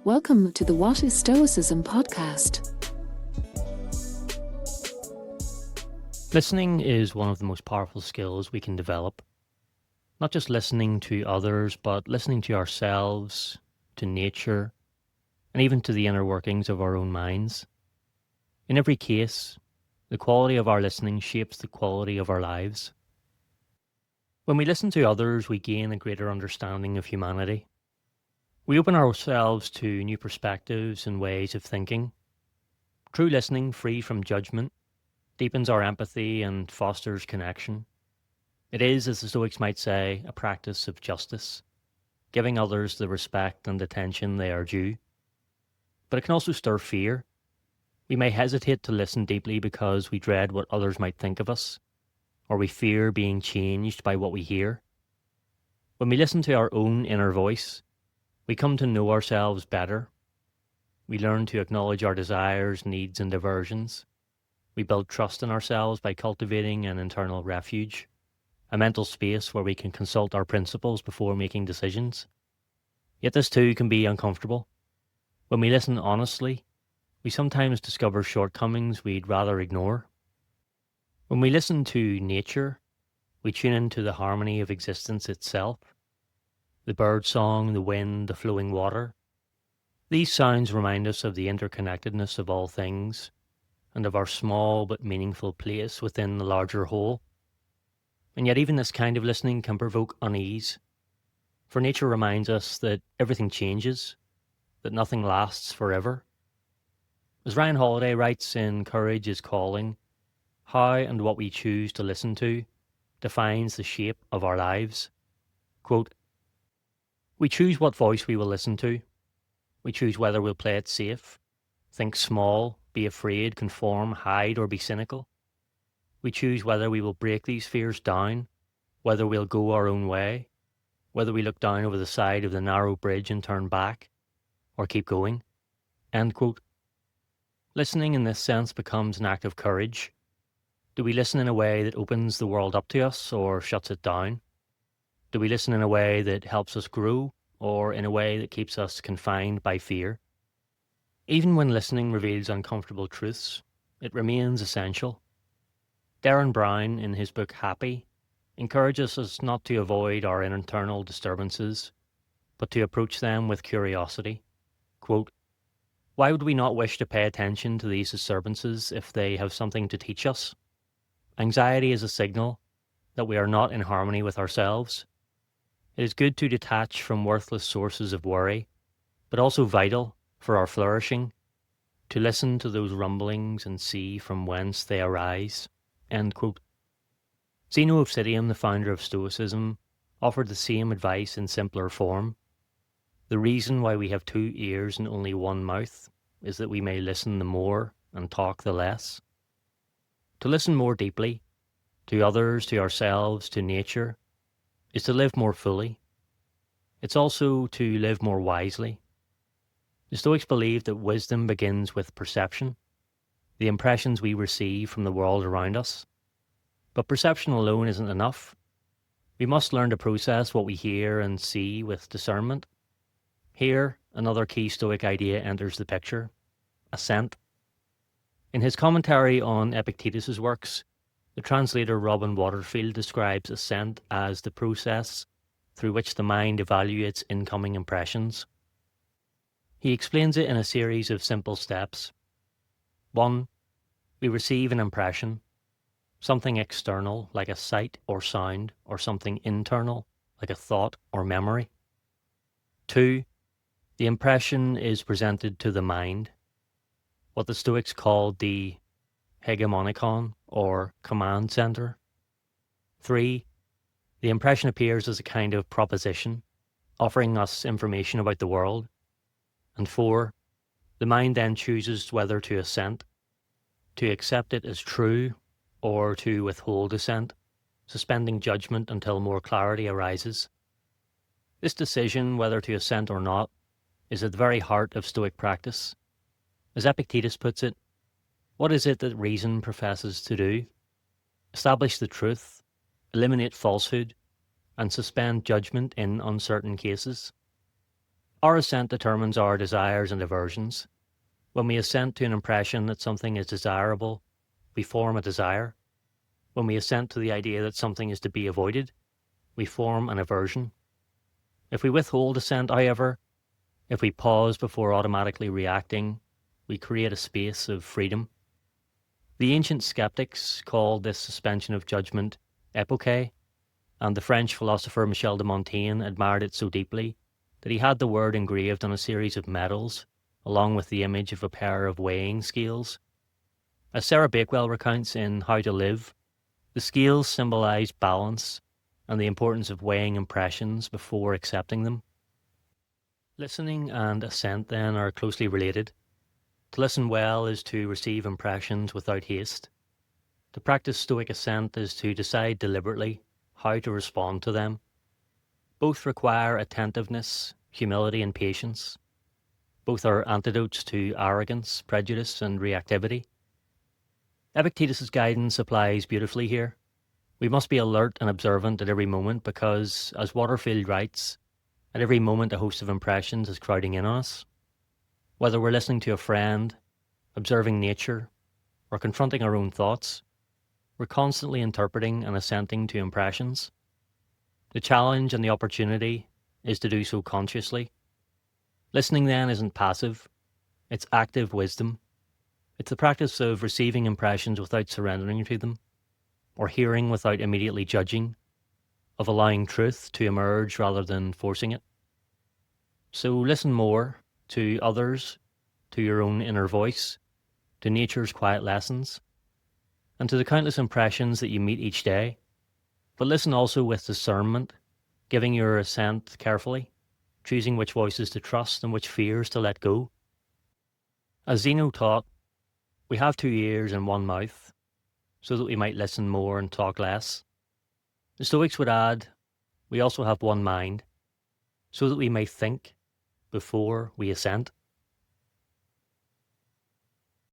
Welcome to the What is Stoicism podcast. Listening is one of the most powerful skills we can develop. Not just listening to others, but listening to ourselves, to nature, and even to the inner workings of our own minds. In every case, the quality of our listening shapes the quality of our lives. When we listen to others, we gain a greater understanding of humanity. We open ourselves to new perspectives and ways of thinking. True listening, free from judgment, deepens our empathy and fosters connection. It is, as the Stoics might say, a practice of justice, giving others the respect and attention they are due. But it can also stir fear. We may hesitate to listen deeply because we dread what others might think of us, or we fear being changed by what we hear. When we listen to our own inner voice, we come to know ourselves better. We learn to acknowledge our desires, needs, and aversions. We build trust in ourselves by cultivating an internal refuge, a mental space where we can consult our principles before making decisions. Yet this too can be uncomfortable. When we listen honestly, we sometimes discover shortcomings we'd rather ignore. When we listen to nature, we tune into the harmony of existence itself. The bird song, the wind, the flowing water. These sounds remind us of the interconnectedness of all things, and of our small but meaningful place within the larger whole. And yet even this kind of listening can provoke unease, for nature reminds us that everything changes, that nothing lasts forever. As Ryan Holiday writes in Courage is Calling, how and what we choose to listen to defines the shape of our lives. Quote, "We choose what voice we will listen to. We choose whether we'll play it safe, think small, be afraid, conform, hide, or be cynical. We choose whether we will break these fears down, whether we'll go our own way, whether we look down over the side of the narrow bridge and turn back, or keep going." End quote. Listening in this sense becomes an act of courage. Do we listen in a way that opens the world up to us or shuts it down? Do we listen in a way that helps us grow or in a way that keeps us confined by fear? Even when listening reveals uncomfortable truths, it remains essential. Darren Brown, in his book Happy, encourages us not to avoid our internal disturbances, but to approach them with curiosity. Quote, "Why would we not wish to pay attention to these disturbances if they have something to teach us? Anxiety is a signal that we are not in harmony with ourselves. It is good to detach from worthless sources of worry, but also vital for our flourishing, to listen to those rumblings and see from whence they arise." End quote. Zeno of Citium, the founder of Stoicism, offered the same advice in simpler form. The reason why we have 2 ears and only 1 mouth is that we may listen the more and talk the less. To listen more deeply, to others, to ourselves, to nature, is to live more fully. It's also to live more wisely. The Stoics believe that wisdom begins with perception, the impressions we receive from the world around us. But perception alone isn't enough. We must learn to process what we hear and see with discernment. Here, another key Stoic idea enters the picture: assent. In his commentary on Epictetus's works, the translator Robin Waterfield describes assent as the process through which the mind evaluates incoming impressions. He explains it in a series of simple steps. 1. We receive an impression, something external like a sight or sound, or something internal like a thought or memory. 2. The impression is presented to the mind, what the Stoics called the hegemonikon, or command center. 3. The impression appears as a kind of proposition, offering us information about the world. And 4. The mind then chooses whether to assent, to accept it as true, or to withhold assent, suspending judgment until more clarity arises. This decision, whether to assent or not, is at the very heart of Stoic practice. As Epictetus puts it, what is it that reason professes to do? Establish the truth, eliminate falsehood, and suspend judgment in uncertain cases. Our assent determines our desires and aversions. When we assent to an impression that something is desirable, we form a desire. When we assent to the idea that something is to be avoided, we form an aversion. If we withhold assent, however, if we pause before automatically reacting, we create a space of freedom. The ancient skeptics called this suspension of judgment epoche, and the French philosopher Michel de Montaigne admired it so deeply that he had the word engraved on a series of medals, along with the image of a pair of weighing scales. As Sarah Bakewell recounts in How to Live, the scales symbolize balance and the importance of weighing impressions before accepting them. Listening and assent, then, are closely related. To listen well is to receive impressions without haste. To practice Stoic assent is to decide deliberately how to respond to them. Both require attentiveness, humility, and patience. Both are antidotes to arrogance, prejudice, and reactivity. Epictetus' guidance applies beautifully here. We must be alert and observant at every moment because, as Waterfield writes, at every moment a host of impressions is crowding in on us. Whether we're listening to a friend, observing nature, or confronting our own thoughts, we're constantly interpreting and assenting to impressions. The challenge and the opportunity is to do so consciously. Listening then isn't passive, it's active wisdom. It's the practice of receiving impressions without surrendering to them, or hearing without immediately judging, of allowing truth to emerge rather than forcing it. So listen more to others, to your own inner voice, to nature's quiet lessons, and to the countless impressions that you meet each day. But listen also with discernment, giving your assent carefully, choosing which voices to trust and which fears to let go. As Zeno taught, we have 2 ears and 1 mouth, so that we might listen more and talk less. The Stoics would add, we also have 1 mind, so that we may think before we assent.